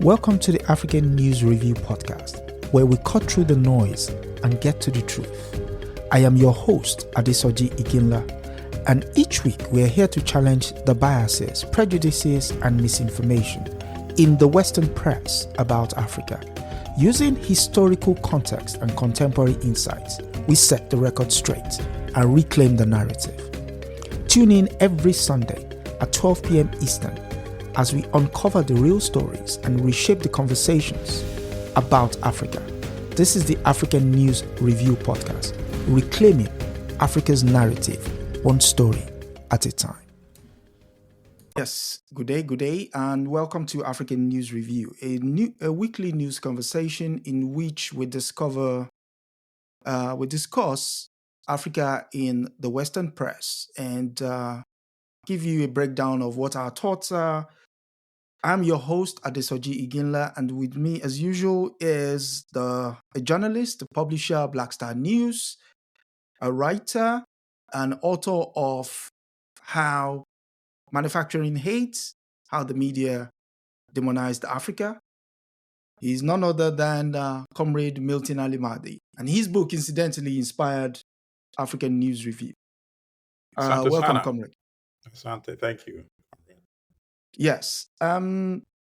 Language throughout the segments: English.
Welcome to the African News Review podcast, where we cut through the noise and get to the truth. I am your host, Adesoji Iginla, and each week we are here to challenge the biases, prejudices, and misinformation in the Western press about Africa. Using historical context and contemporary insights, we set the record straight and reclaim the narrative. Tune in every Sunday at 12 p.m. Eastern as we uncover the real stories and reshape the conversations about Africa. This is the African News Review podcast, reclaiming Africa's narrative, one story at a time. Yes, good day, and welcome to African News Review, a weekly news conversation in which we discuss Africa in the Western press and give you a breakdown of what our thoughts are. I'm your host, Adesoji Iginla, and with me, as usual, is a journalist, a publisher, Black Star News, a writer, and author of How Manufacturing Hates, How the Media Demonized Africa. He's none other than Comrade Milton Allimadi, and his book, incidentally, inspired African News Review. Welcome, Comrade. Asante, thank you. Yes.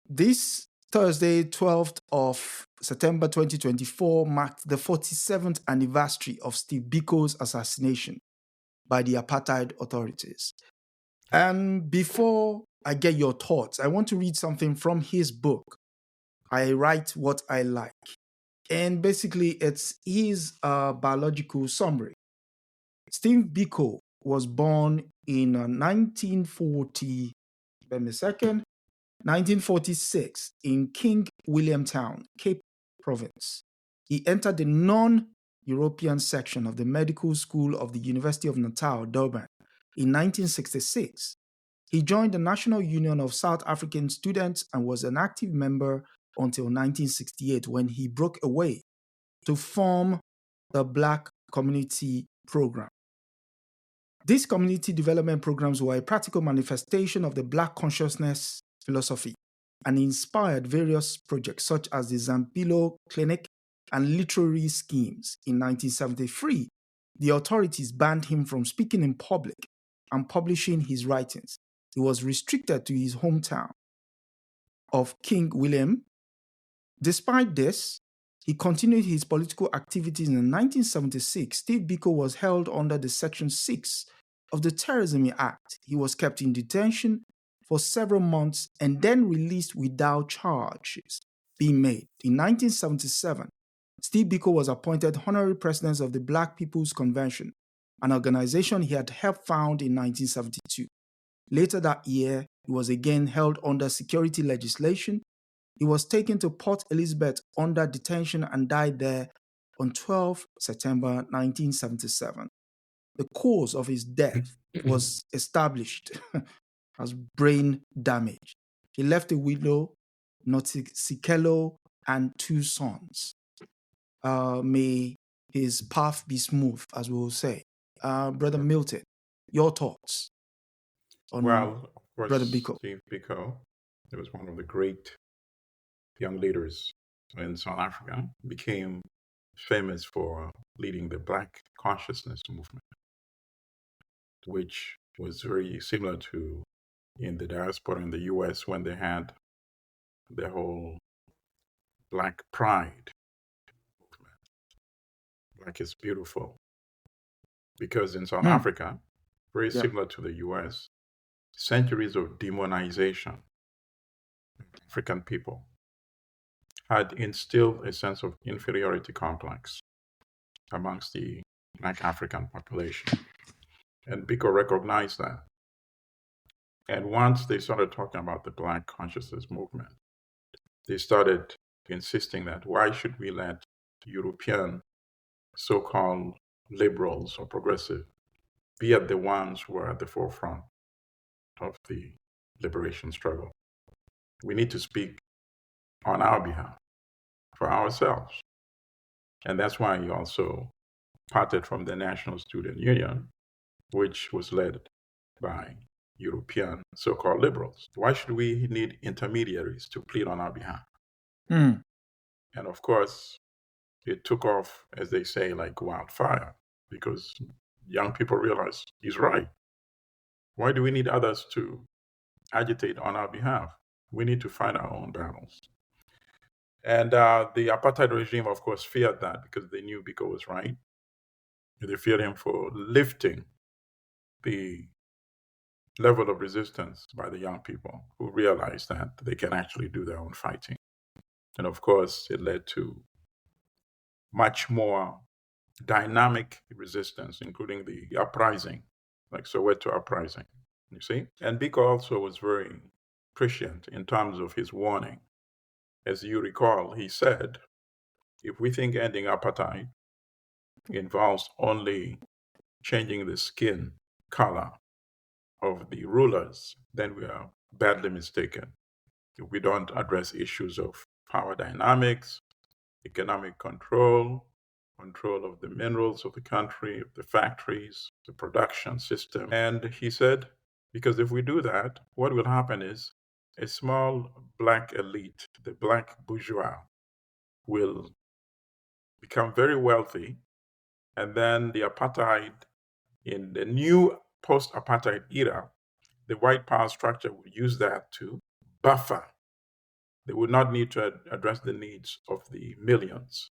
This Thursday, 12th of September 2024, marked the 47th anniversary of Steve Biko's assassination by the apartheid authorities. And before I get your thoughts, I want to read something from his book, I Write What I Like. And basically, it's his biological summary. Steve Biko was born in 1946 in King William Town, Cape Province. He entered the non-European section of the Medical School of the University of Natal, Durban, in 1966. He joined the National Union of South African Students and was an active member until 1968, when he broke away to form the Black Community Program. These community development programs were a practical manifestation of the Black consciousness philosophy and inspired various projects such as the Zampilo Clinic and literary schemes. In 1973, the authorities banned him from speaking in public and publishing his writings. He was restricted to his hometown of King William. Despite this, he continued his political activities. In 1976, Steve Biko was held under the Section 6 of the Terrorism Act. He was kept in detention for several months and then released without charges being made. In 1977, Steve Biko was appointed honorary president of the Black People's Convention, an organization he had helped found in 1972. Later that year, he was again held under security legislation. He was taken to Port Elizabeth under detention and died there on 12 September 1977. The cause of his death was established as brain damage. He left a widow, Notisikelo, and two sons. May his path be smooth, as we will say. Brother Milton, your thoughts on of course, Brother Biko? Steve Biko, he was one of the great young leaders in South Africa, became famous for leading the Black consciousness movement, which was very similar to in the diaspora in the US when they had the whole Black pride movement. Black is beautiful. Because in South Africa, very similar to the US, centuries of demonization of African people had instilled a sense of inferiority complex amongst the Black African population. And Biko recognized that. And once they started talking about the Black consciousness movement, they started insisting that why should we let European so-called liberals or progressive be at the ones who are at the forefront of the liberation struggle? We need to speak on our behalf, for ourselves. And that's why he also parted from the National Student Union, which was led by European so-called liberals. Why should we need intermediaries to plead on our behalf? Mm. And of course, it took off, as they say, like wildfire, because young people realized he's right. Why do we need others to agitate on our behalf? We need to fight our own battles. And the apartheid regime, of course, feared that because they knew Biko was right. They feared him for lifting the level of resistance by the young people who realized that they can actually do their own fighting. And of course, it led to much more dynamic resistance, including the uprising, like Soweto uprising, you see? And Biko also was very prescient in terms of his warning. As you recall, he said, if we think ending apartheid involves only changing the skin color of the rulers, then we are badly mistaken. If we don't address issues of power dynamics, economic control, control of the minerals of the country, of the factories, the production system. And he said, because if we do that, what will happen is a small black elite, the black bourgeois, will become very wealthy. And then the apartheid, in the new post apartheid era, the white power structure will use that to buffer. They would not need to address the needs of the millions,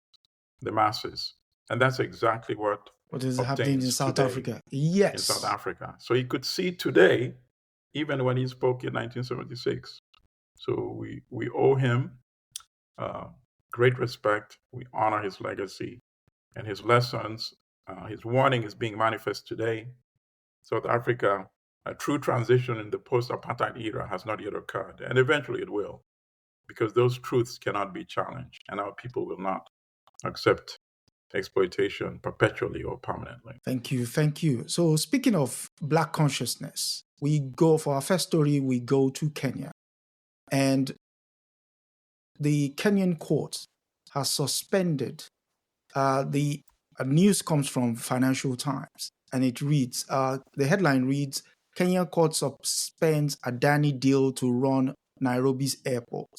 the masses. And that's exactly what What is happening in obtains South today Africa? in South Yes. Africa. So you could see today, even when he spoke in 1976. So we owe him uh, great respect. We honor his legacy and his lessons. His warning is being manifest today. South Africa, a true transition in the post-apartheid era has not yet occurred, and eventually it will, because those truths cannot be challenged, and our people will not accept exploitation perpetually or permanently. Thank you. Thank you. So, speaking of Black consciousness, we go for our first story, we go to Kenya. And the Kenyan court has suspended the news comes from Financial Times, and it reads, the headline reads, Kenya court suspends Adani deal to run Nairobi's airport.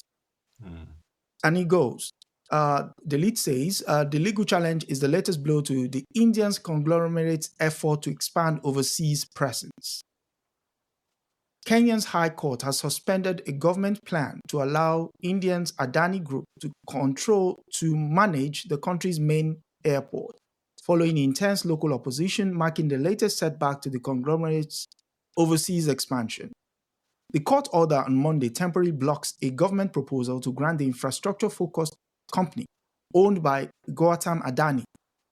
Mm. And it goes, the lead says, the legal challenge is the latest blow to the Indians conglomerate's effort to expand overseas presence. Kenya's High Court has suspended a government plan to allow Indians Adani Group to manage the country's main airport, following intense local opposition, marking the latest setback to the conglomerate's overseas expansion. The court order on Monday temporarily blocks a government proposal to grant the infrastructure-focused company owned by Gautam Adani,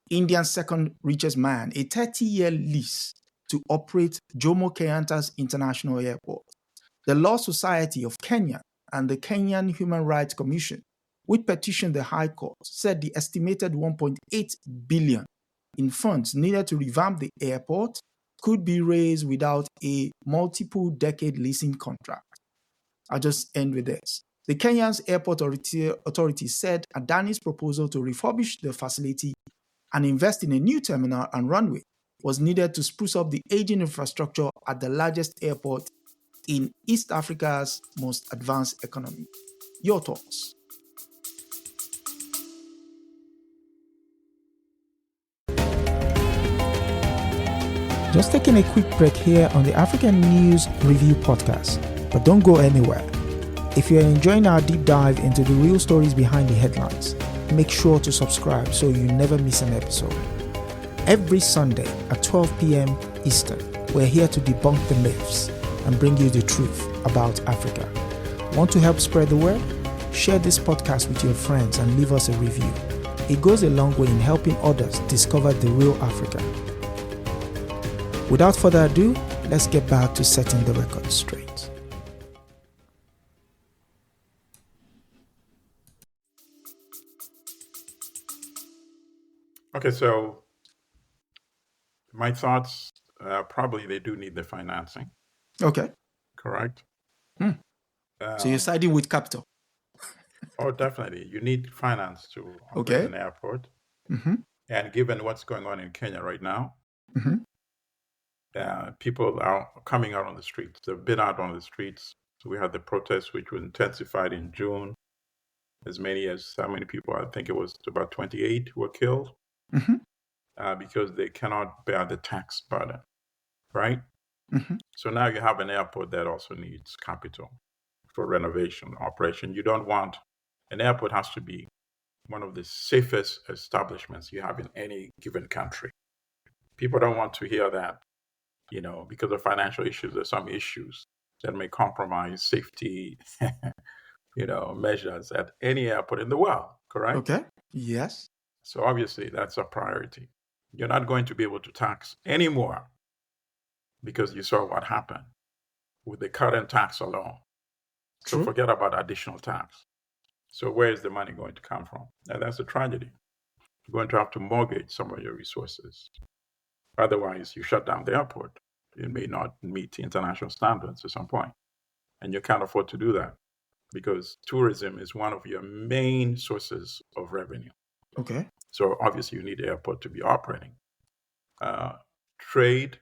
India's second richest man, a 30-year lease to operate Jomo Kenyatta's International Airport. The Law Society of Kenya and the Kenyan Human Rights Commission, which petitioned the High Court, said the estimated 1.8 billion in funds needed to revamp the airport could be raised without a multiple-decade leasing contract. I'll just end with this. The Kenya's airport authority said Adani's proposal to refurbish the facility and invest in a new terminal and runway was needed to spruce up the aging infrastructure at the largest airport in East Africa's most advanced economy. Your thoughts? Just taking a quick break here on the African News Review podcast, but don't go anywhere. If you're enjoying our deep dive into the real stories behind the headlines, make sure to subscribe so you never miss an episode. Every Sunday at 12 p.m. Eastern, we're here to debunk the myths and bring you the truth about Africa. Want to help spread the word? Share this podcast with your friends and leave us a review. It goes a long way in helping others discover the real Africa. Without further ado, let's get back to setting the record straight. Okay, so my thoughts, probably they do need the financing, Okay. correct? So you're siding with capital. Oh, definitely. You need finance to operate Okay. an airport. Mm-hmm. And given what's going on in Kenya right now, Mm-hmm. people are coming out on the streets. They've been out on the streets. So we had the protests, which was intensified in June. as many as how many people? I think it was about 28 who were killed Hmm. because they cannot bear the tax burden, right? Hmm. So now you have an airport that also needs capital for renovation operation. You don't want an airport has to be one of the safest establishments you have in any given country. People don't want to hear that, because of financial issues, there's some issues that may compromise safety, measures at any airport in the world, correct? Okay. Yes. So obviously that's a priority. You're not going to be able to tax anymore because you saw what happened with the current tax alone. So True. forget about additional tax. So where is the money going to come from? And that's a tragedy. You're going to have to mortgage some of your resources. Otherwise, you shut down the airport. It may not meet international standards at some point. And you can't afford to do that because tourism is one of your main sources of revenue. Okay. So obviously, you need the airport to be operating. Trade,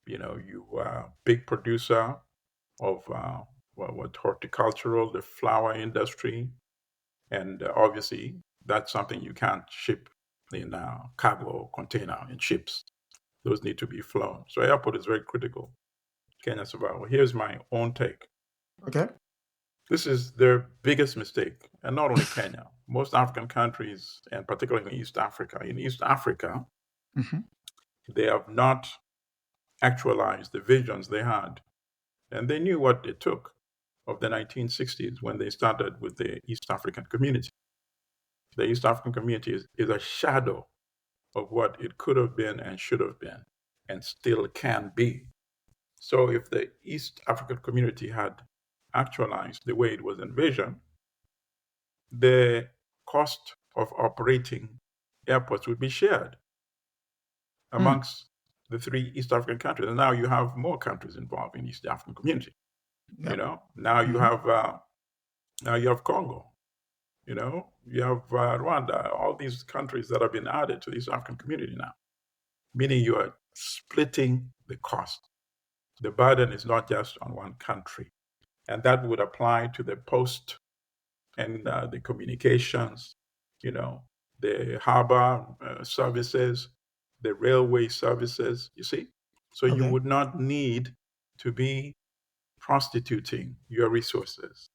you are a big producer of what horticultural, the flower industry, and obviously that's something you can't ship in cargo container in ships. Those need to be flown. So airport is very critical. Kenya survival. Here's my own take. Okay. This is their biggest mistake, and not only Kenya. Most African countries, and particularly in East Africa. In East Africa, Hmm. they have not actualized the visions they had, and they knew what it took of the 1960s when they started with the East African community. The East African community is a shadow of what it could have been and should have been and still can be. So if the East African community had actualized the way it was envisioned, the cost of operating airports would be shared Mm. amongst the three East African countries. And now you have more countries involved in East African community. Yep. Now you Hmm. have Congo. You have Rwanda. All these countries that have been added to the East African community now, meaning you are splitting the cost. The burden is not just on one country, and that would apply to the post and the communications, the harbor services, the railway services, you see? So you Okay. would not need to be prostituting your resources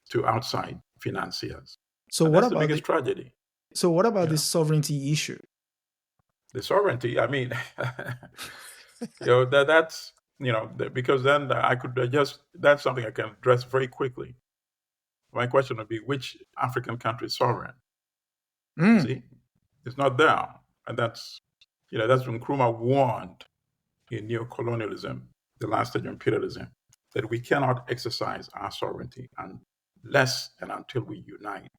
to outside financiers. So And what that's the about biggest the tragedy. so what about You this know, sovereignty issue? the sovereignty, I mean, that's, because then I could that's something I can address very quickly. My question would be which African country is sovereign? You Mm. see, it's not there. And that's when Nkrumah warned in neo-colonialism, the last stage of imperialism, that we cannot exercise our sovereignty unless and until we unite.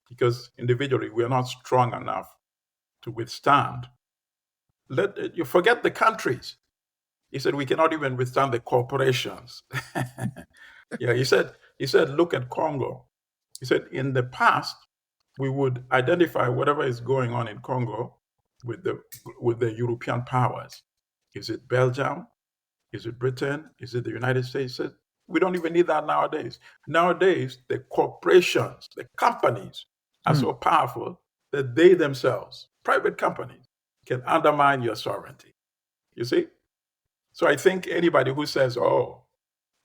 Because individually, we are not strong enough to withstand. You forget the countries. He said we cannot even withstand the corporations. Yeah, he said, look at Congo. He said in the past, we would identify whatever is going on in Congo with the European powers. Is it Belgium? Is it Britain? Is it the United States? He said, we don't even need that nowadays. Nowadays, the corporations, the companies are Mm. so powerful that they themselves, private companies, can undermine your sovereignty. You see? So I think anybody who says, oh,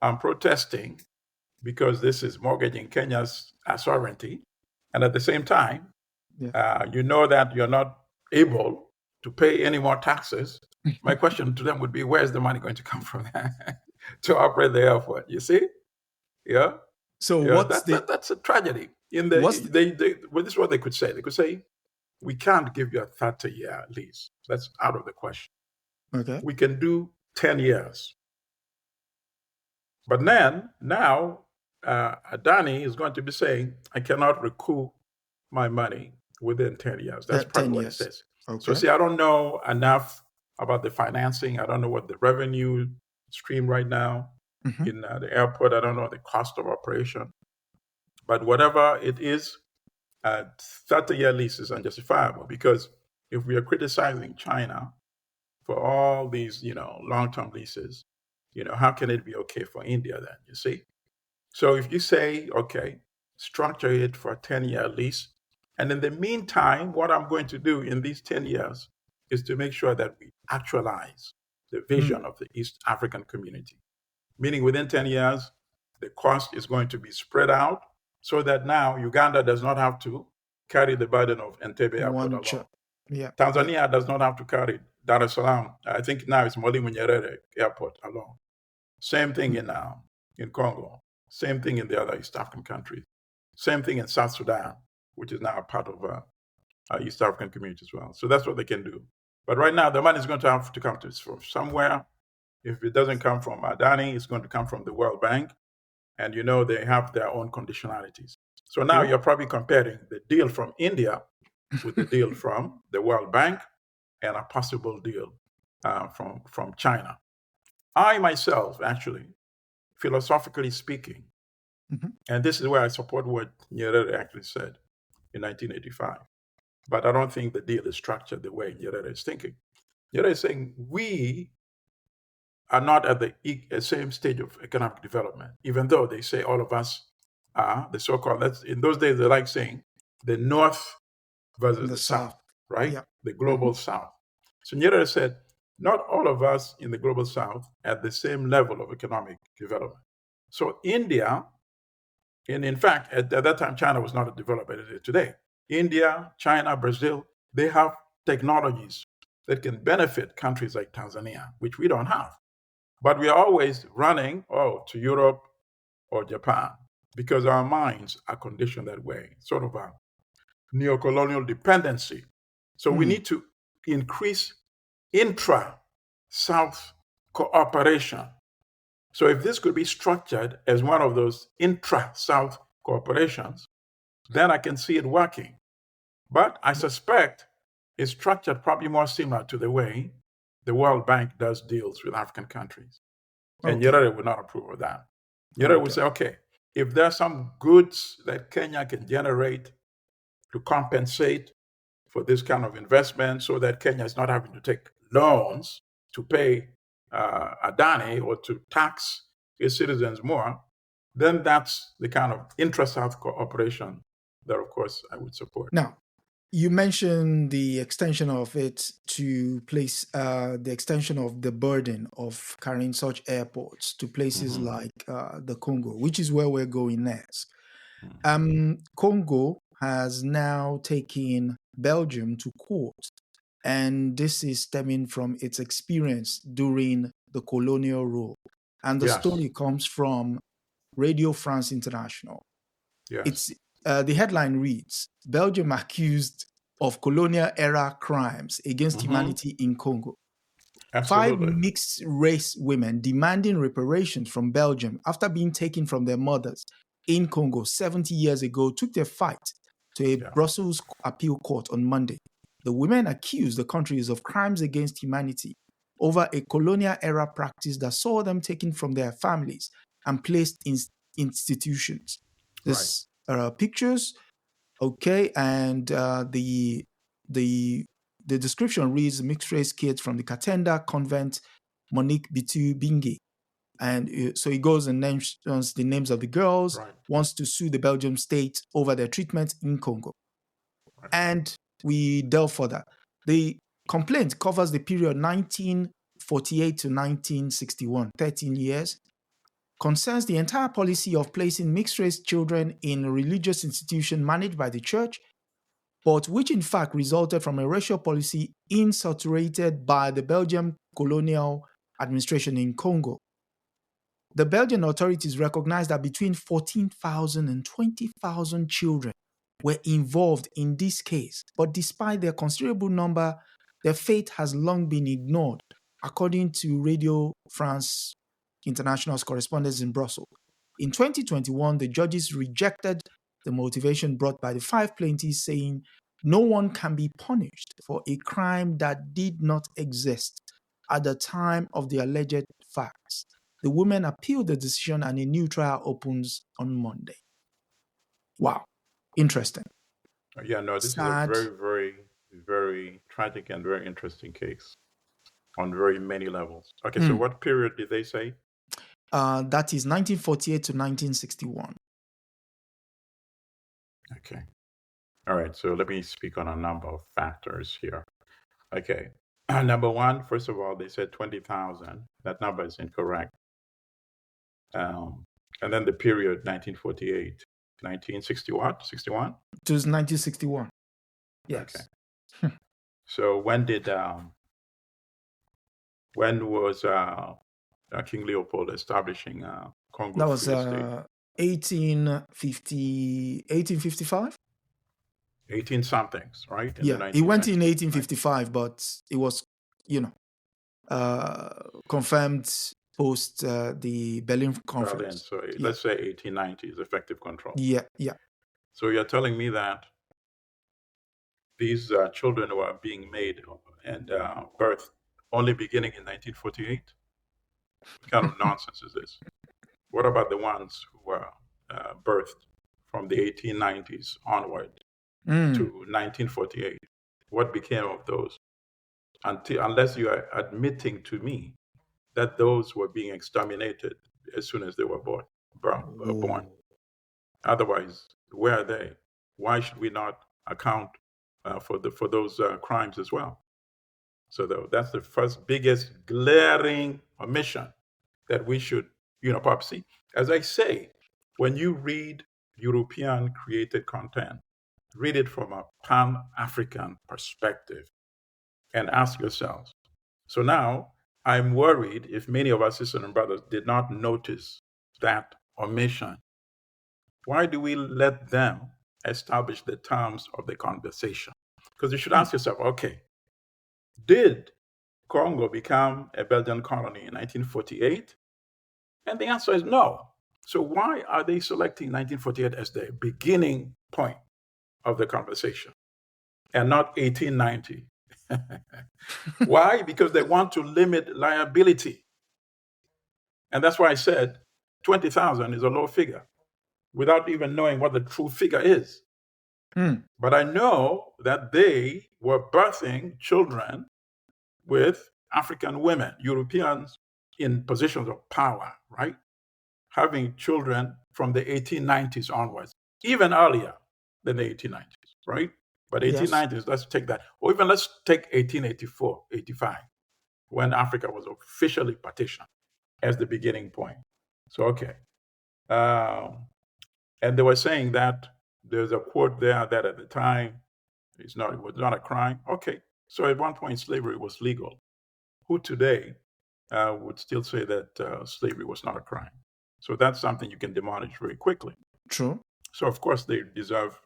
I'm protesting because this is mortgaging Kenya's sovereignty, and at the same time, Yeah. you know that you're not able to pay any more taxes, my question to them would be, where's the money going to come from to operate the airport? You see? Yeah? So Yeah, that's a tragedy. what's the, Well, this is what they could say. They could say, we can't give you a 30-year lease. That's out of the question. okay? We can do 10 years. But then, now, Adani is going to be saying, I cannot recoup my money within 10 years. That's probably 10 what it years. says. So, Okay. see, I don't know enough about the financing. I don't know what the revenue stream right now Hmm. in the airport. I don't know the cost of operation. But whatever it is, 30-year lease is unjustifiable because if we are criticizing China for all these, long-term leases, how can it be okay for India then, you see? So if you say, okay, structure it for a 10-year lease. And in the meantime, what I'm going to do in these 10 years is to make sure that we actualize the vision of the East African community. Meaning within 10 years, the cost is going to be spread out so that now Uganda does not have to carry the burden of Entebbe Airport One alone. shot. Yeah. Tanzania does not have to carry Dar es Salaam. I think now it's Mwalimu Nyerere Airport alone. Same thing in Congo. Same thing in the other East African countries. Same thing in South Sudan, which is now a part of East African community as well. So that's what they can do. But right now, the money is going to have to come from somewhere. If it doesn't come from Adani, it's going to come from the World Bank. And they have their own conditionalities. So now you're probably comparing the deal from India with the deal from the World Bank and a possible deal from China. I myself, actually, philosophically speaking, and this is where I support what Nyerere actually said in 1985, but I don't think the deal is structured the way Nyerere is thinking. Nyerere is saying we are not at the same stage of economic development, even though they say all of us are the so-called, in those days they like saying the North versus the South, right? Yeah. The global South. So Nyerere said, not all of us in the global South at the same level of economic development. So India, and in fact, at that time, China was not as developed as it is today. India, China, Brazil, they have technologies that can benefit countries like Tanzania, which we don't have. But we are always running, to Europe or Japan, because our minds are conditioned that way, sort of a neo-colonial dependency. So we need to increase intra-South cooperation. So if this could be structured as one of those intra-South cooperations, then I can see it working. But I suspect it's structured probably more similar to the way the World Bank does deals with African countries. And Nyerere would not approve of that. Nyerere would say, okay, if there are some goods that Kenya can generate to compensate for this kind of investment so that Kenya is not having to take loans to pay Adani or to tax its citizens more, then that's the kind of intra-South cooperation that, of course, I would support. Now, you mentioned the extension of it to place the extension of the burden of carrying such airports to places like the Congo, which is where we're going next. Congo has now taken Belgium to court, and this is stemming from its experience during the colonial rule. And the story comes from Radio France International. It's the headline reads, Belgium accused of colonial era crimes against humanity in Congo. Absolutely. 5 mixed race women demanding reparations from Belgium after being taken from their mothers in Congo 70 years ago took their fight to a Brussels appeal court on Monday. The women accused the countries of crimes against humanity over a colonial era practice that saw them taken from their families and placed in institutions. This pictures, and the description reads mixed race kids from the Katenda convent, Monique Bitu Bingi. And so he goes and mentions the names of the girls, wants to sue the Belgium state over their treatment in Congo. And we delve further. The complaint covers the period 1948 to 1961, 13 years, concerns the entire policy of placing mixed-race children in a religious institution managed by the church, but which in fact resulted from a racial policy insaturated by the Belgian colonial administration in Congo. The Belgian authorities recognized that between 14,000 and 20,000 children were involved in this case, but despite their considerable number, their fate has long been ignored, according to Radio France International's correspondents in Brussels. In 2021, the judges rejected the motivation brought by the 5 plaintiffs, saying no one can be punished for a crime that did not exist at the time of the alleged facts. The women appealed the decision and a new trial opens on Monday. Wow. Interesting. This is a very, very, very tragic and very interesting case on very many levels. Okay, so what period did they say? That is 1948 to 1961. Okay. All right. So let me speak on a number of factors here. Okay. Number one, first of all, they said 20,000. That number is incorrect. Um, and then the period 1948, 1960 what? 61? It was 1961. Okay. Yes. So when was King Leopold establishing Congo That was Free State? 1855. 18 somethings, right? In the Yeah, he 19th went in century, right? 1855, but it was, you know, confirmed post the Berlin Berlin. Conference. So Yeah, let's say 1890 is effective control. yeah, yeah. So you're telling me that these children were being made and birthed only beginning in 1948? What kind of nonsense is this? What about the ones who were birthed from the 1890s onward to 1948? What became of those? Unless you are admitting to me that those were being exterminated as soon as they were born. Oh. Otherwise, where are they? Why should we not account for those crimes as well? So that's the first biggest glaring omission that we should, probably see. As I say, when you read European created content, read it from a Pan-African perspective and ask yourselves. So now I'm worried if many of our sisters and brothers did not notice that omission. Why do we let them establish the terms of the conversation? Because you should ask yourself, okay, did Congo become a Belgian colony in 1948? And the answer is no. So why are they selecting 1948 as the beginning point of the conversation and not 1890? Why? Because they want to limit liability. And that's why I said 20,000 is a low figure without even knowing what the true figure is. But I know that they were birthing children with African women, Europeans in positions of power, right? Having children from the 1890s onwards, even earlier than the 1890s, right? But Yes. 1890s, let's take that. Or even let's take 1884, 85, when Africa was officially partitioned as the beginning point. So, okay. And they were saying that there's a quote there that at the time it was not a crime. Okay. So at one point, slavery was legal. Who today would still say that slavery was not a crime? So that's something you can demolish very quickly. True. So, of course, they deserve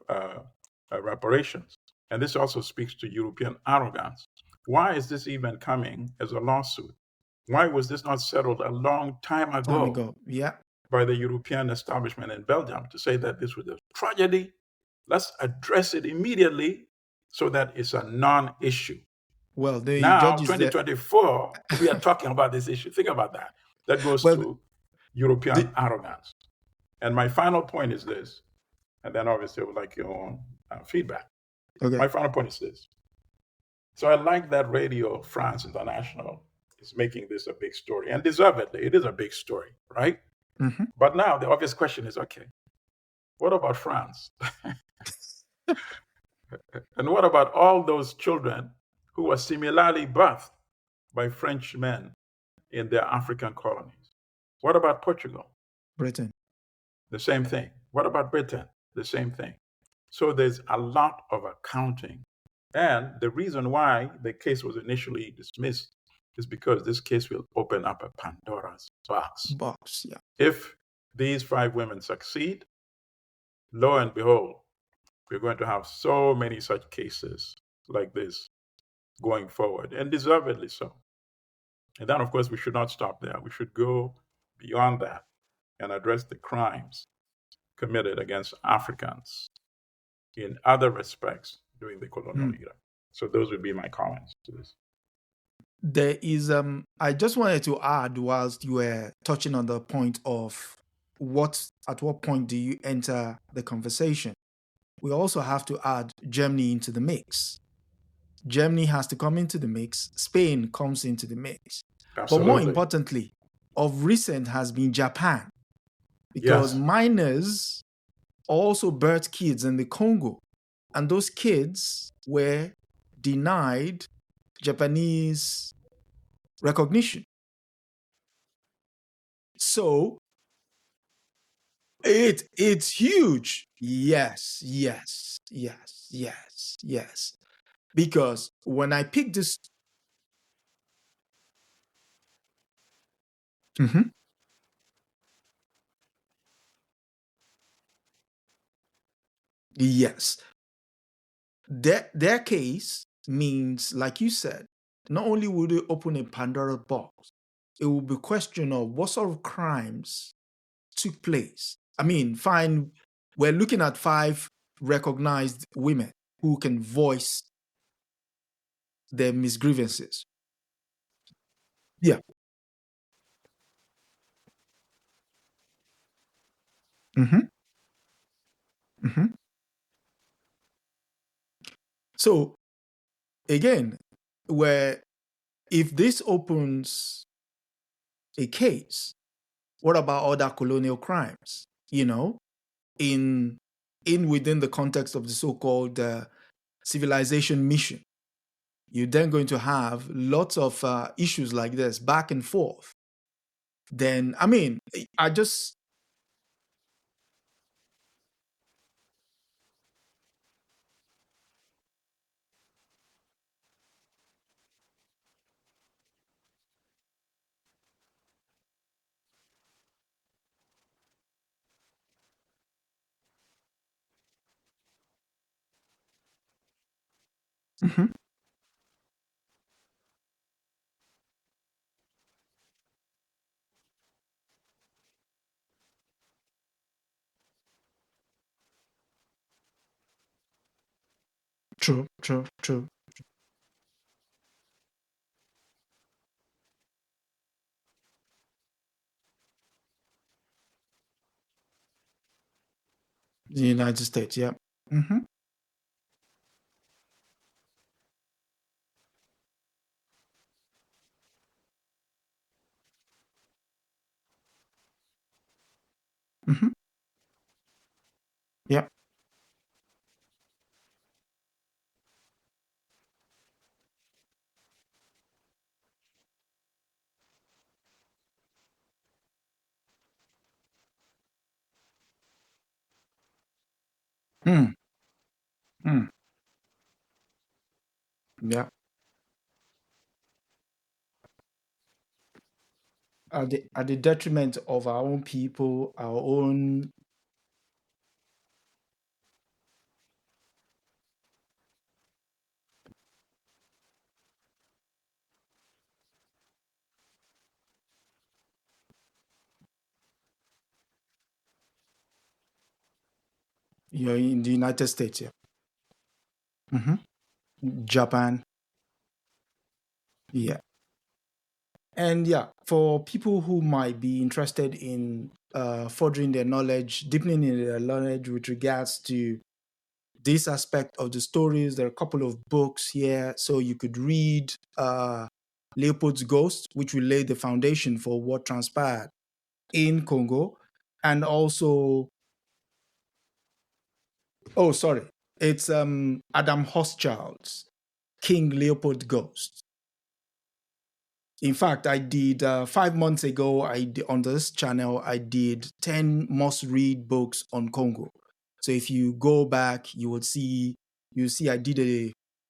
reparations. And this also speaks to European arrogance. Why is this even coming as a lawsuit? Why was this not settled a long time ago Yeah. by the European establishment in Belgium to say that this was a tragedy? Let's address it immediately so that it's a non-issue. Well, the Now, judges 2024, we are talking about this issue. Think about that. That goes to European arrogance. And my final point is this, and then obviously I would like your own feedback. Okay. My final point is this. So I like that Radio France International is making this a big story, and deservedly, it is a big story, right? Mm-hmm. But now the obvious question is, okay, what about France? And what about all those children who were similarly birthed by French men in their African colonies? What about Portugal? Britain. The same thing. What about Britain? The same thing. So there's a lot of accounting. And the reason why the case was initially dismissed is because this case will open up a Pandora's box. Yeah. If these 5 women succeed, lo and behold, we're going to have so many such cases like this going forward, and deservedly so. And then, of course, we should not stop there. We should go beyond that and address the crimes committed against Africans in other respects during the colonial era. So those would be my comments to this. There is, I just wanted to add, whilst you were touching on the point of at what point do you enter the conversation? We also have to add Germany into the mix. Germany has to come into the mix. Spain comes into the mix. Absolutely. But more importantly, of recent has been Japan. Because minors also birthed kids in the Congo. And those kids were denied Japanese recognition. So it's huge. Yes, yes, yes, yes, yes. Because when I picked this, Mhm. Yes, their case means, like you said, not only would it open a Pandora box, it will be question of what sort of crimes took place. I mean, fine, we're looking at five recognized women who can voice their misgrievances. Yeah. Hmm. Hmm. So again, where if this opens a case, what about other colonial crimes? In within the context of the so-called civilization mission, you're then going to have lots of issues like this back and forth. Then, I mean, I just. Mhm. True, true, true. The United States, yeah. Hmm. Hmm. Yeah. Mm. Mm. Yeah. At the detriment of our own people, our own. In the United States, yeah. Hmm. Japan, yeah. And yeah, for people who might be interested in furthering their knowledge, deepening in their knowledge with regards to this aspect of the stories, there are a couple of books here. So you could read Leopold's Ghost, which will lay the foundation for what transpired in Congo. And also, oh, sorry, it's Adam Hochschild's King Leopold Ghost. In fact, I did 5 months ago. On this channel, I did 10 must-read books on Congo. So if you go back, you see I did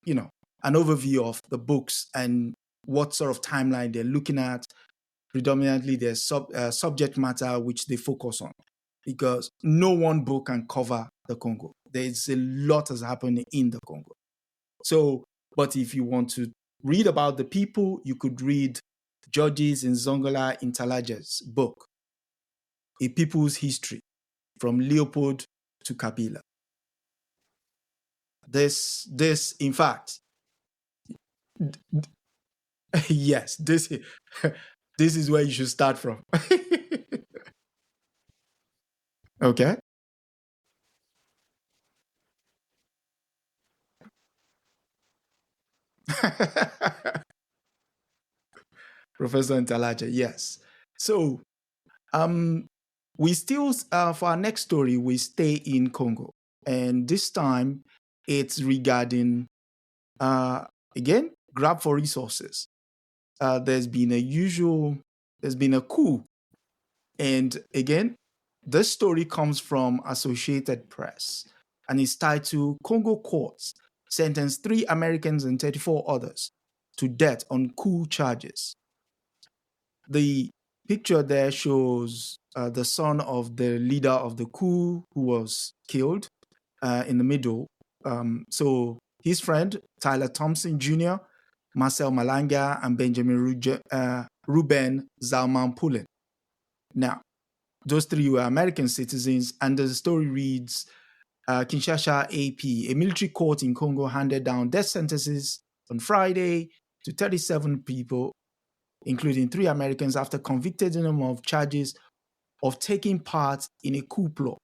you know an overview of the books and what sort of timeline they're looking at. Predominantly, their subject matter which they focus on, because no one book can cover the Congo. There's a lot has happened in the Congo. So, but if you want to read about the people, you could read Georges Nzongola Intalaje's book, A People's History, from Leopold to Kabila. In fact, yes, this is where you should start from. Okay. Professor Intalaje, yes. So, um, We still, for our next story, we stay in Congo. And this time it's regarding, uh, again, grab for resources. There's been there's been a coup. And again, this story comes from Associated Press and is titled Congo Courts Sentenced 3 Americans and 34 Others to Death on Coup Charges. The picture there shows the son of the leader of the coup who was killed in the middle. So his friend, Tyler Thompson Jr., Marcel Malanga, and Benjamin Ruben Zalman Pullen. Now, those three were American citizens, and the story reads Kinshasa AP, a military court in Congo handed down death sentences on Friday to 37 people, including 3 Americans, after convicting them of charges of taking part in a coup plot.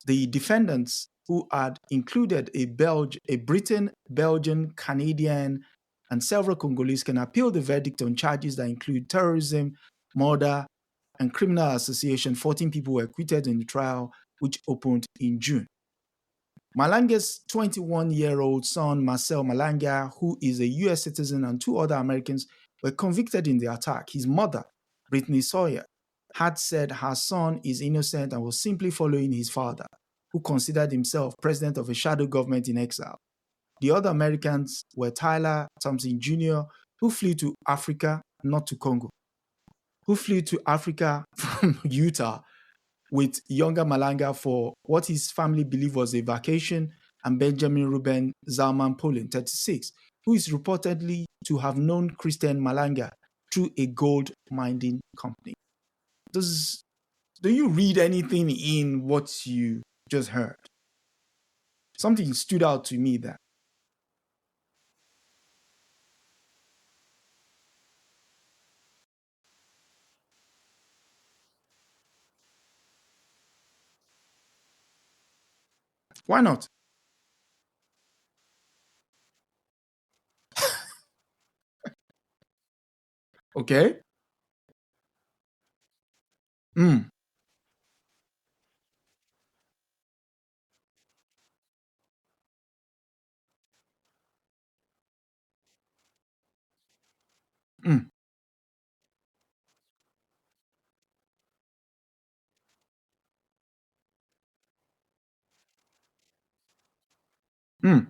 The defendants, who had included a Briton, Belgian, Canadian, and several Congolese, can appeal the verdict on charges that include terrorism, murder, and criminal association. 14 people were acquitted in the trial, which opened in June. Malanga's 21-year-old son, Marcel Malanga, who is a U.S. citizen, and 2 other Americans were convicted in the attack. His mother, Brittany Sawyer, had said her son is innocent and was simply following his father, who considered himself president of a shadow government in exile. The other Americans were Tyler Thompson Jr., who flew to Africa, not to Congo, who flew to Africa from Utah with younger Malanga for what his family believed was a vacation, and Benjamin Ruben Zalman Polin, 36, who is reportedly to have known Christian Malanga through a gold mining company. Does do you read anything in what you just heard? Something stood out to me there. Why not? Okay. Mm, mm, mm.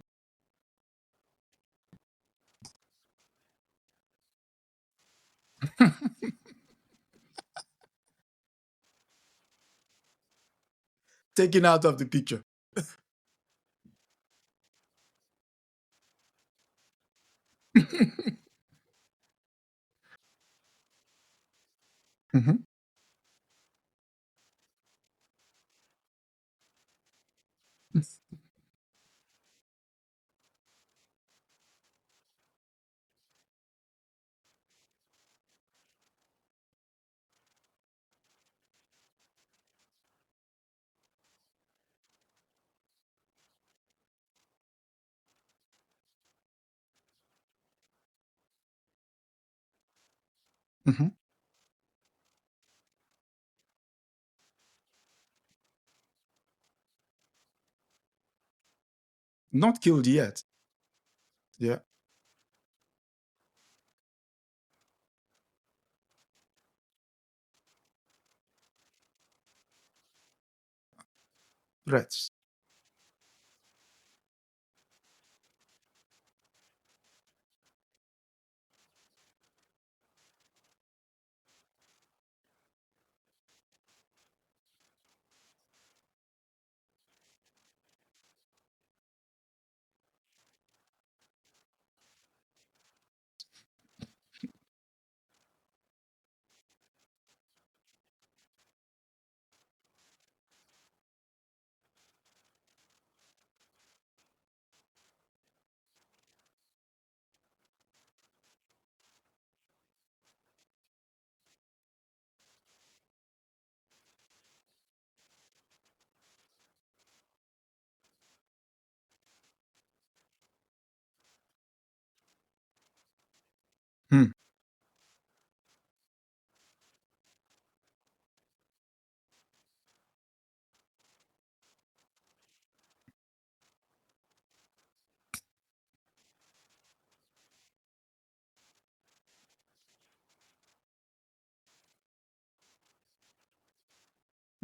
Taken out of the picture. Mhm, mhm. Not killed yet. Yeah. Threats.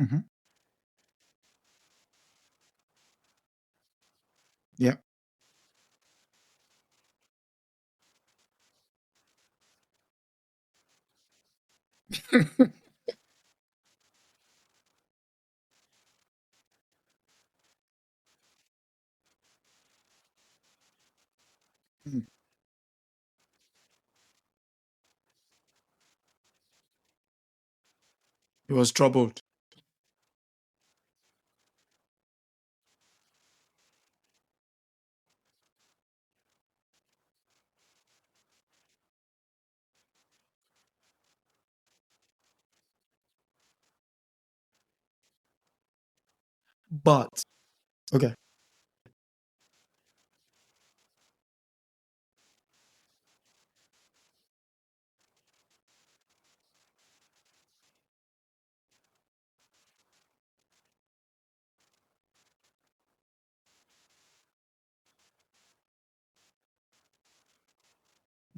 Hmm. Yeah. Mm. He was troubled. But okay.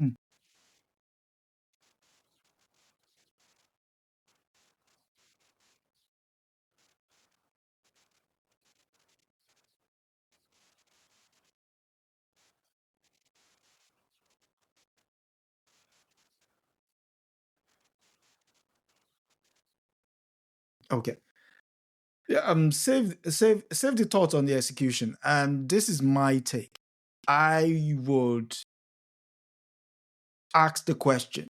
Mm. Okay. Yeah, save the thought on the execution. And this is my take. I would ask the question: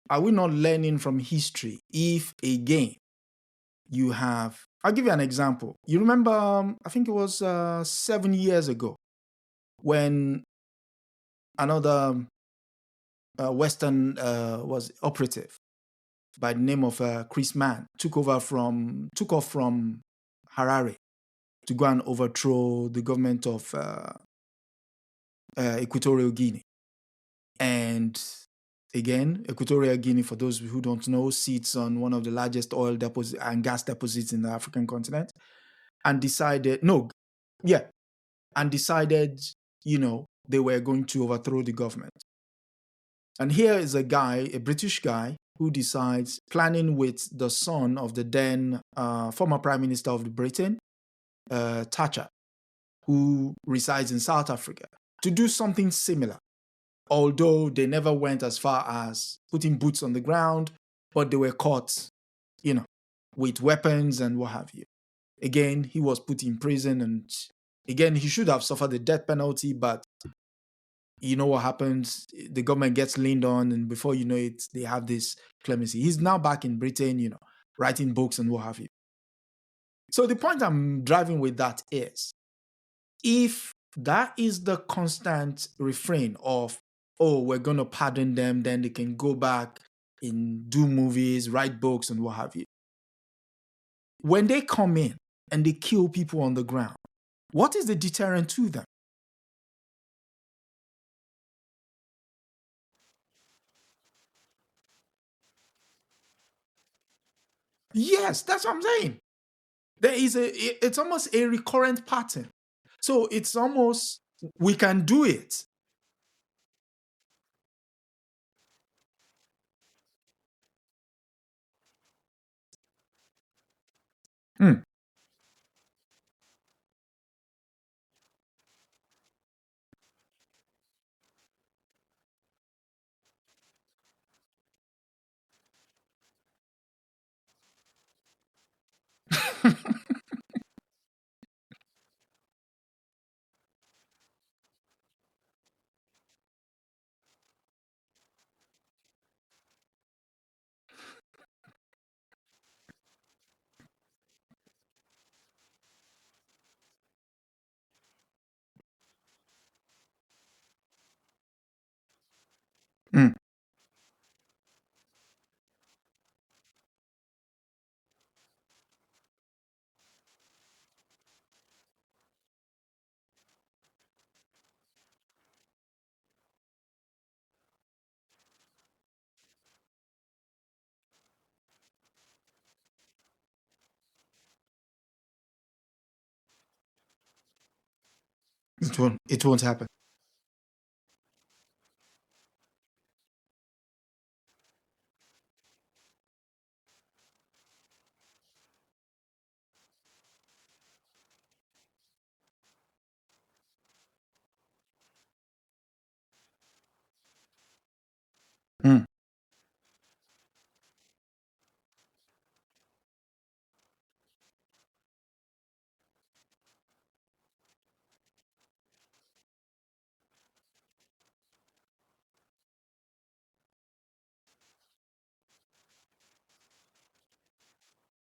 are we not learning from history? If again you have, I'll give you an example. You remember? I think it was 7 years ago when another Western was operative by the name of Chris Mann took off from Harare to go and overthrow the government of Equatorial Guinea. And again, Equatorial Guinea, for those who don't know, sits on one of the largest oil deposits and gas deposits in the African continent, and decided, no, yeah, and decided, they were going to overthrow the government. And here is a guy, a British guy, who decides, planning with the son of the then former Prime Minister of Britain, Thatcher, who resides in South Africa, to do something similar. Although they never went as far as putting boots on the ground, but they were caught, you know, with weapons and what have you. Again, he was put in prison, and again, he should have suffered the death penalty, but you know what happens? The government gets leaned on, and before you know it, they have this clemency. He's now back in Britain, writing books and what have you. So the point I'm driving with that is, if that is the constant refrain of, oh, we're going to pardon them, then they can go back and do movies, write books, and what have you. When they come in and they kill people on the ground, what is the deterrent to them? Yes, that's what I'm saying. It's almost a recurrent pattern. So it's almost, we can do it. Hmm. Hmm. It won't happen.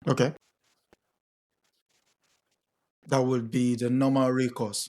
Okay. That would be the normal recourse.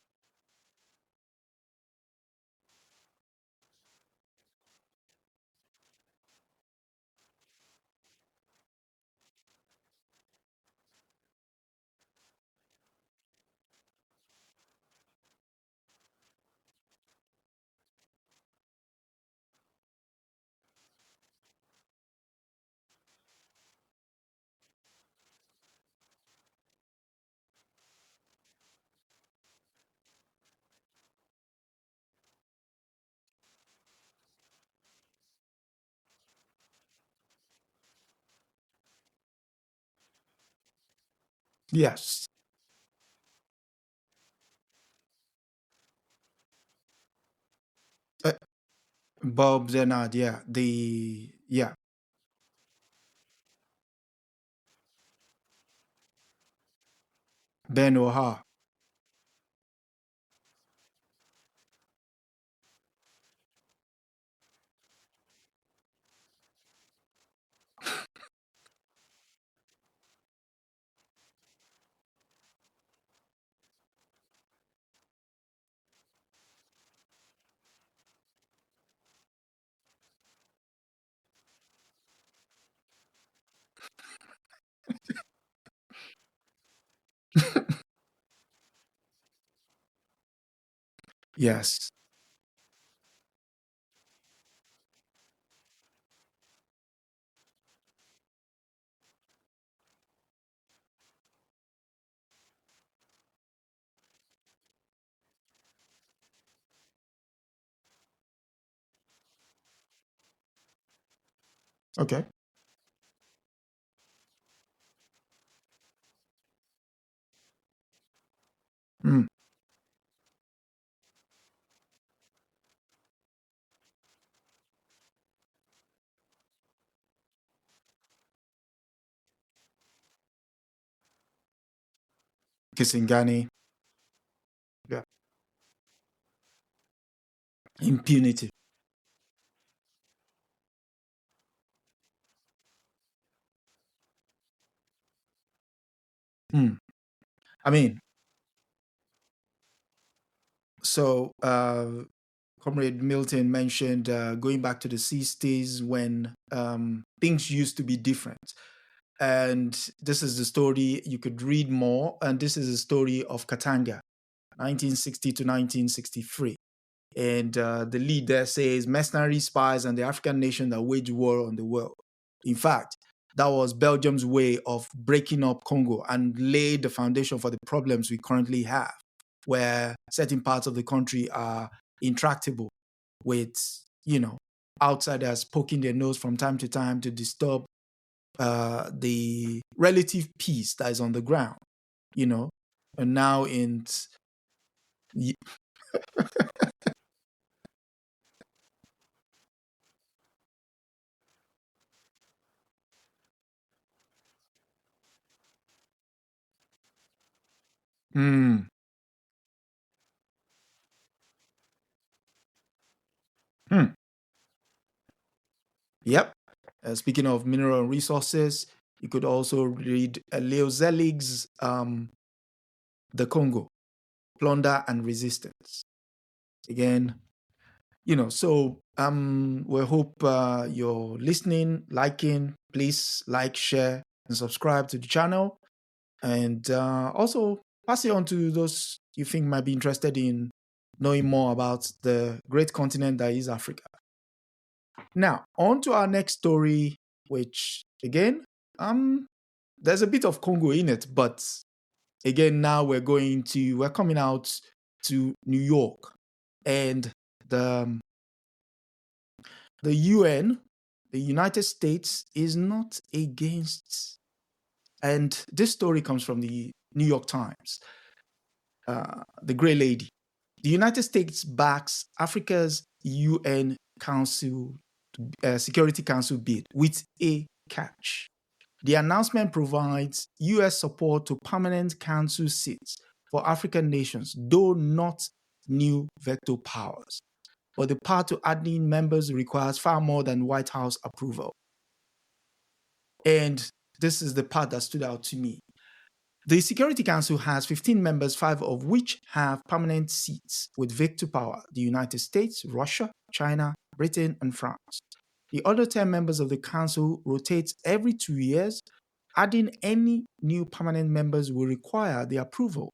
Yes. Uh, Bob Zenard, yeah. Yeah, Ben O'Hare. Yes. Okay. Mm. Kisangani. Yeah. Impunity. Mm. I mean, so Comrade Milton mentioned going back to the 60s when things used to be different. And this is the story, you could read more. And this is the story of Katanga, 1960 to 1963. And the lead there says mercenary spies and the African nation that wage war on the world. In fact, that was Belgium's way of breaking up Congo and laid the foundation for the problems we currently have, where certain parts of the country are intractable with, you know, outsiders poking their nose from time to time to disturb the relative peace that is on the ground, you know. And now y- mm, hmm, yep. Speaking of mineral resources, you could also read Leo Zelig's The Congo, Plunder and Resistance. Again, so we hope you're listening, liking. Please like, share, and subscribe to the channel. And also pass it on to those you think might be interested in knowing more about the great continent that is Africa. Now, on to our next story, which again, there's a bit of Congo in it, but again, now we're coming out to New York, and the the UN, the United States, is not against. And this story comes from the New York Times. The Grey Lady. The United States backs Africa's UN Council Security Council bid with a catch. The announcement provides US support to permanent council seats for African nations, though not new veto powers. But the path to adding members requires far more than White House approval. And This is the part that stood out to me. The Security Council has 15 members, five of which have permanent seats with veto power: the United States, Russia, China, Britain, and France. The other 10 members of the Council rotate every 2 years. Adding any new permanent members will require the approval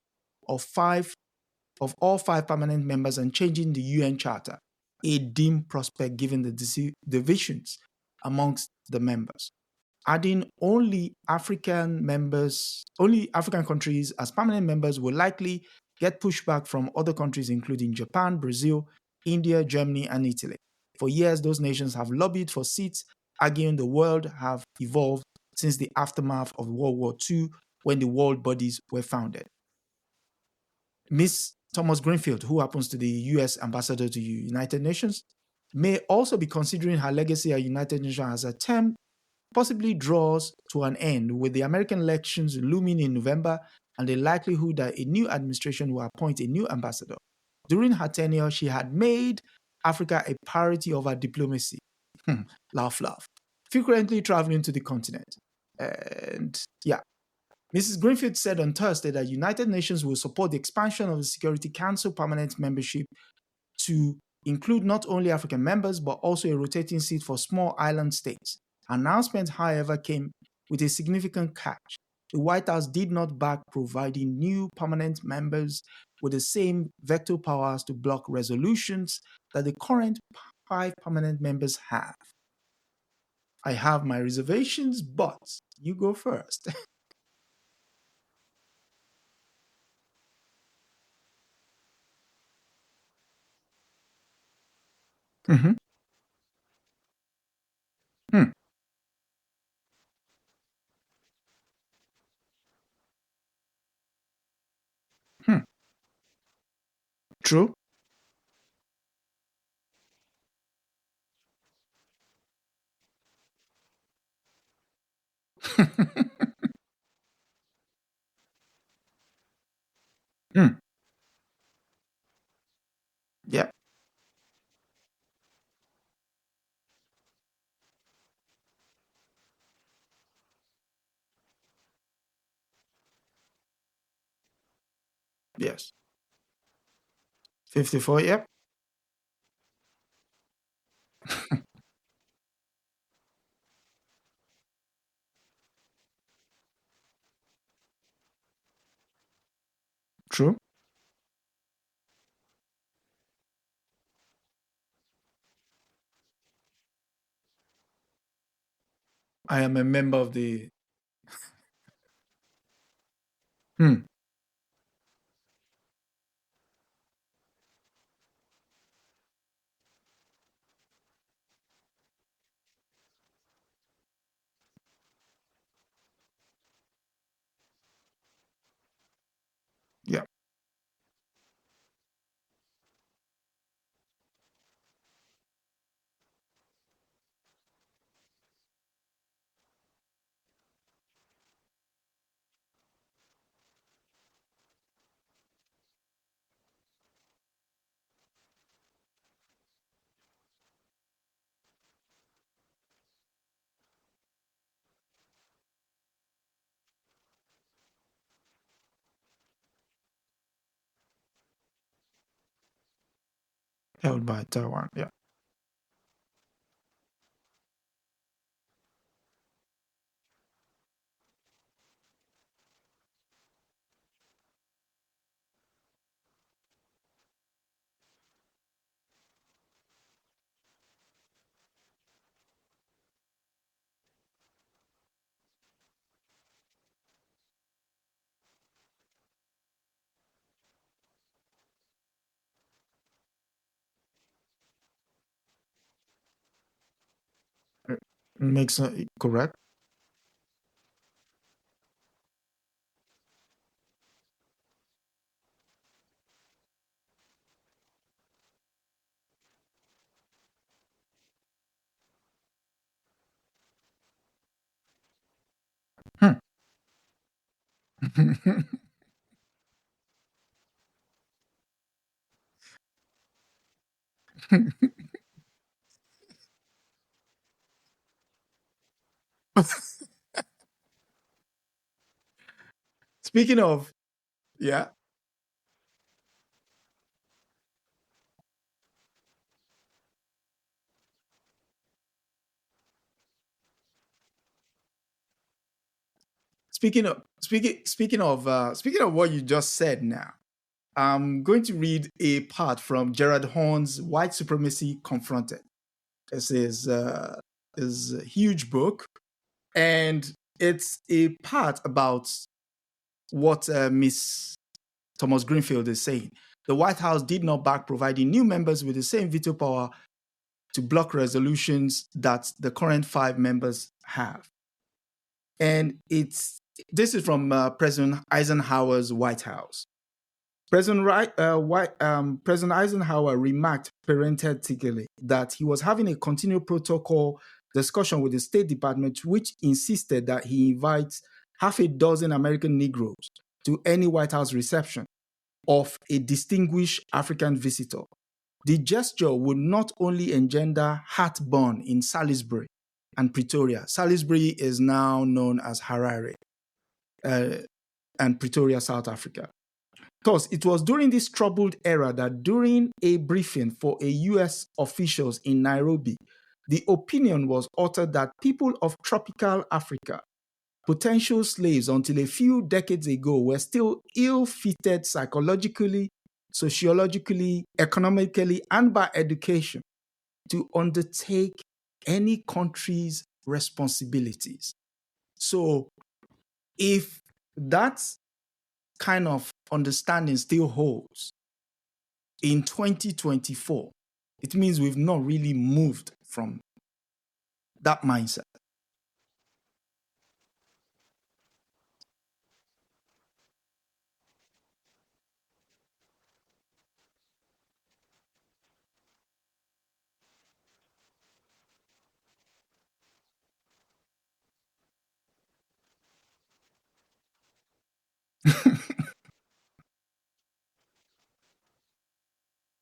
of all five permanent members and changing the UN Charter, a dim prospect given the divisions amongst the members. Adding only African countries as permanent members will likely get pushback from other countries, including Japan, Brazil, India, Germany, and Italy. For years, those nations have lobbied for seats, arguing the world have evolved since the aftermath of World War II when the world bodies were founded. Miss Thomas Greenfield, who happens to be the US ambassador to the United Nations, may also be considering her legacy at United Nations as a term possibly draws to an end with the American elections looming in November and the likelihood that a new administration will appoint a new ambassador. During her tenure, she had made Africa a priority of her diplomacy. Laugh, laugh. Frequently traveling to the continent. And yeah, Mrs. Greenfield said on Thursday that United Nations will support the expansion of the Security Council permanent membership to include not only African members, but also a rotating seat for small island states. Announcement, however, came with a significant catch. The White House did not back providing new permanent members with the same veto powers to block resolutions that the current five permanent members have. I have my reservations, but you go first. Mhm. Hmm. Hmm. True. Hmm. Yep. Yes. 54. Yep. True. I am a member of the. Hmm. Yep. Held by Taiwan. Yeah. It makes correct. Hmm. Speaking of, yeah. Speaking of what you just said now, I'm going to read a part from Gerard Horn's White Supremacy Confronted. This is a huge book, and it's a part about what Miss Thomas Greenfield is saying. The White House did not back providing new members with the same veto power to block resolutions that the current five members have. And this is from President Eisenhower's White House. President Eisenhower remarked parenthetically that he was having a continued protocol discussion with the State Department, which insisted that he invites half a dozen American Negroes to any White House reception of a distinguished African visitor. The gesture would not only engender heartburn in Salisbury and Pretoria. Salisbury is now known as Harare, uh, and Pretoria, South Africa. Thus, it was during this troubled era that during a briefing for a US officials in Nairobi, the opinion was uttered that people of tropical Africa, potential slaves until a few decades ago, were still ill-fitted psychologically, sociologically, economically, and by education to undertake any country's responsibilities. So, if that kind of understanding still holds in 2024, it means we've not really moved from that mindset.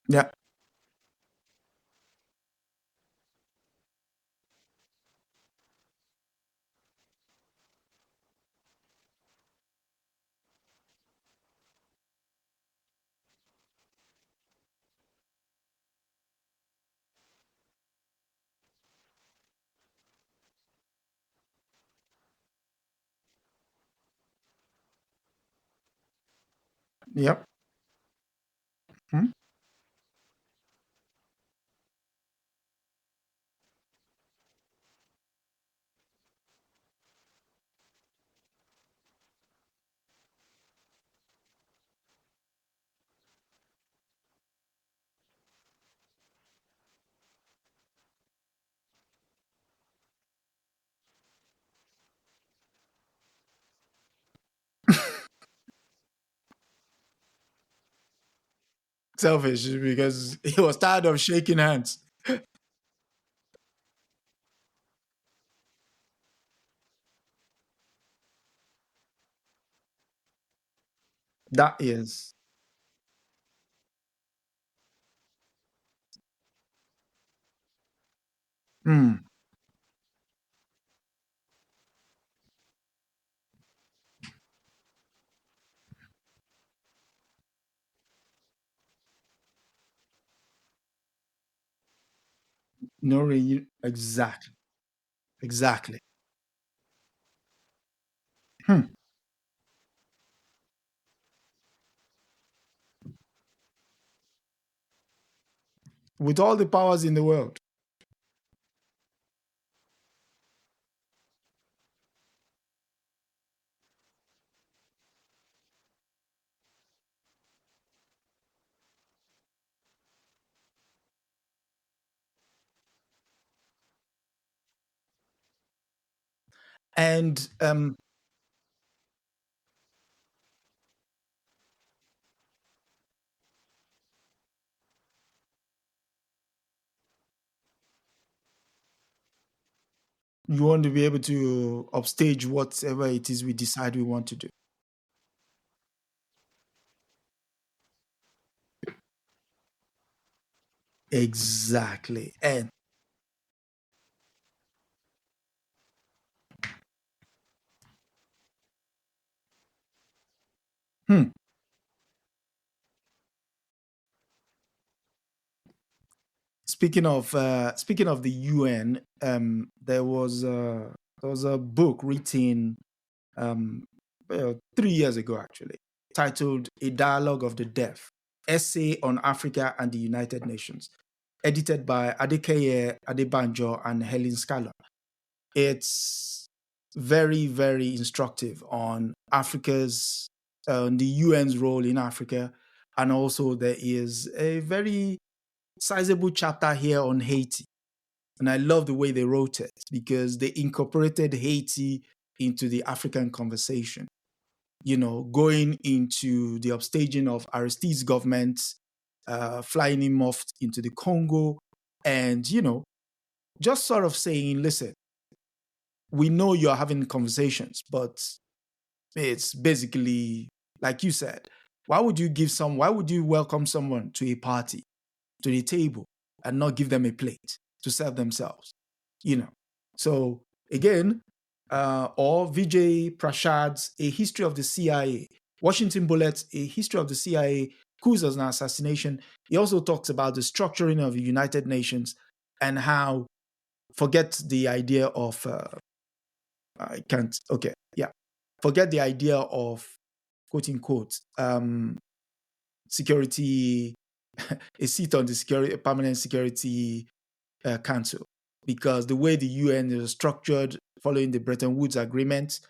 Yeah. Yep. Hmm? Selfish because he was tired of shaking hands. That is. Hmm. No, exactly. Exactly. Hmm. With all the powers in the world. And you want to be able to upstage whatever it is we decide we want to do. Exactly. And speaking of the UN, there was a book written um, 3 years ago, actually, titled "A Dialogue of the Deaf: Essay on Africa and the United Nations," edited by Adekeye Adebanjo and Helen Scallon. It's very, very instructive on Africa's, the UN's role in Africa, and also there is a very sizable chapter here on Haiti. And I love the way they wrote it because they incorporated Haiti into the African conversation, going into the upstaging of Aristide's government, flying him off into the Congo, and, just sort of saying, listen, we know you're having conversations, but it's basically, like you said, why would you welcome someone to a party, to the table, and not give them a plate to serve themselves? So again, or Vijay Prashad's A History of the CIA, Washington Bullet's A History of the CIA, Coups as an Assassination. He also talks about the structuring of the United Nations and how, forget the idea of, forget the idea of, quote unquote, security, a seat on the permanent security council, because the way the UN is structured following the Bretton Woods Agreement,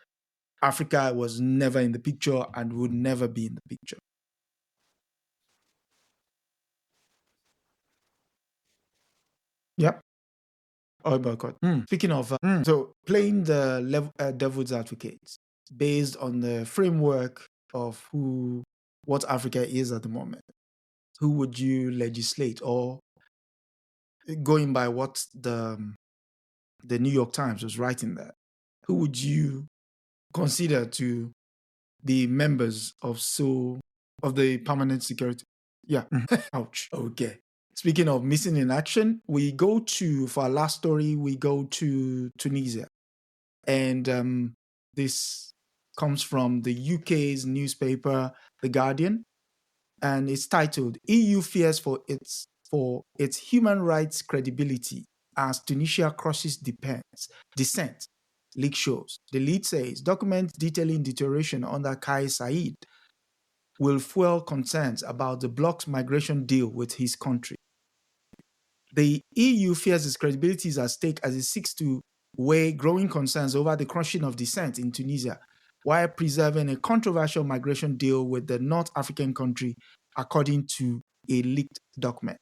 Africa was never in the picture and would never be in the picture. Yep. Oh, boycott. Speaking of, so playing the devil's advocate based on the framework of what Africa is at the moment, who would you legislate, or going by what the New York Times was writing there, who would you consider to be members of the permanent security? Yeah. Ouch. Okay. Speaking of missing in action, for our last story, we go to Tunisia. And this comes from the UK's newspaper, The Guardian, and it's titled "EU Fears for its Human Rights Credibility as Tunisia Crosses Dissent." Leak shows. The lead says documents detailing deterioration under Kais Saied will fuel concerns about the bloc's migration deal with his country. The EU fears its credibility is at stake as it seeks to weigh growing concerns over the crushing of dissent in Tunisia while preserving a controversial migration deal with the North African country, according to a leaked document.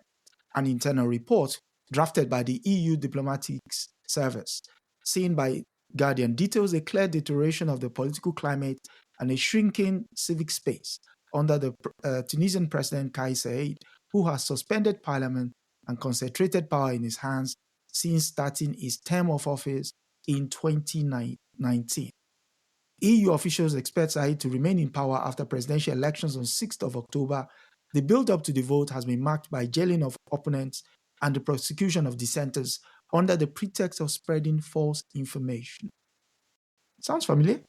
An internal report drafted by the EU Diplomatic Service, seen by Guardian, details a clear deterioration of the political climate and a shrinking civic space under the Tunisian President Kais Saied, who has suspended parliament and concentrated power in his hands since starting his term of office in 2019. EU officials expect Saied to remain in power after presidential elections on 6th of October. The build-up to the vote has been marked by jailing of opponents and the prosecution of dissenters under the pretext of spreading false information. Sounds familiar?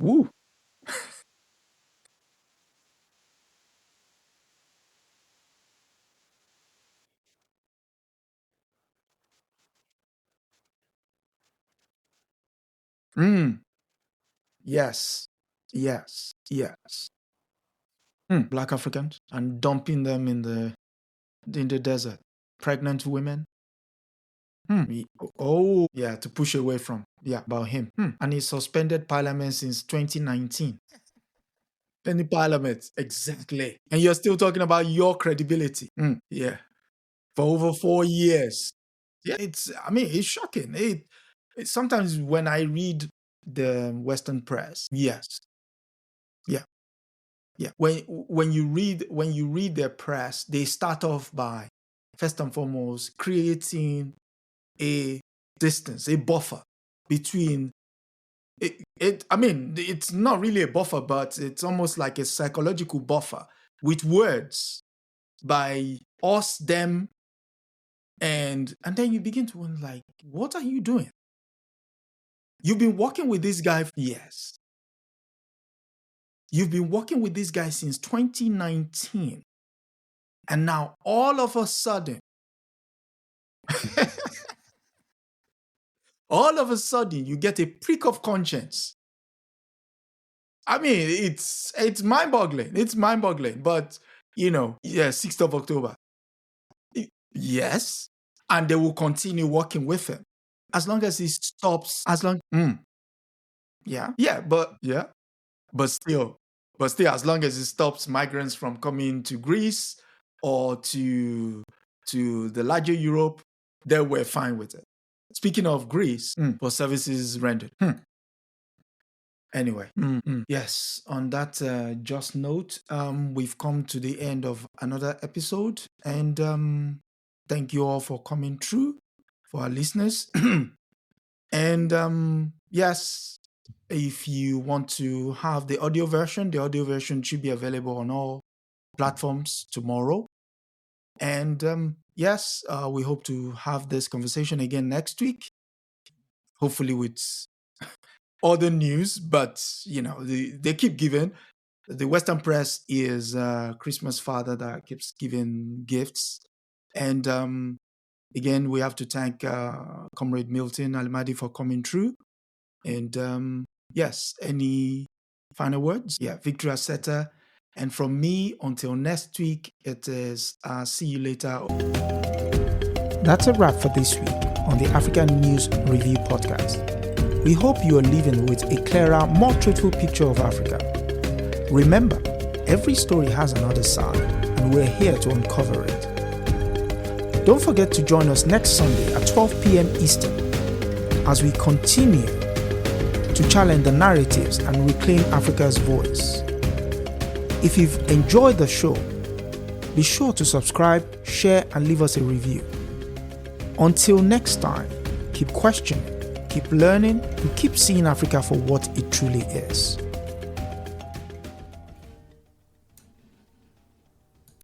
Woo. Yes. Yes. Yes. Black Africans and dumping them in the desert. Pregnant women. Oh, yeah, to push away from. Yeah, about him. And he suspended parliament since 2019. Any parliament, exactly. And you're still talking about your credibility. Yeah. For over 4 years. Yeah, it's shocking. Sometimes when I read the Western press, yes. Yeah. Yeah. When you read their press, they start off by, first and foremost, creating a distance, a buffer between it's not really a buffer, but it's almost like a psychological buffer with words by us, them, and then you begin to wonder, like, what are you doing? You've been working with this guy for years. You've been working with this guy since 2019. And now all of a sudden, you get a prick of conscience. I mean, it's mind-boggling. It's mind-boggling. But, 6th of October. Yes. And they will continue working with him. As long as he stops, but still, as long as it stops migrants from coming to Greece or to the larger Europe, they were fine with it. Speaking of Greece, for services rendered. Anyway, yes, on that just note, we've come to the end of another episode. And thank you all for coming through, for our listeners. And yes, if you want to have the audio version should be available on all platforms tomorrow. And yes, we hope to have this conversation again next week, hopefully with other news. But, they keep giving. The Western press is Christmas father that keeps giving gifts. And again, we have to thank Comrade Milton Allimadi for coming through. And yes, any final words? Yeah, Victory Aseta. And from me, until next week, it is see you later. That's a wrap for this week on the African News Review podcast. We hope you are living with a clearer, more truthful picture of Africa. Remember, every story has another side, and we're here to uncover it. Don't forget to join us next Sunday at 12 p.m. Eastern as we continue to challenge the narratives and reclaim Africa's voice. If you've enjoyed the show, be sure to subscribe, share, and leave us a review. Until next time, keep questioning, keep learning, and keep seeing Africa for what it truly is.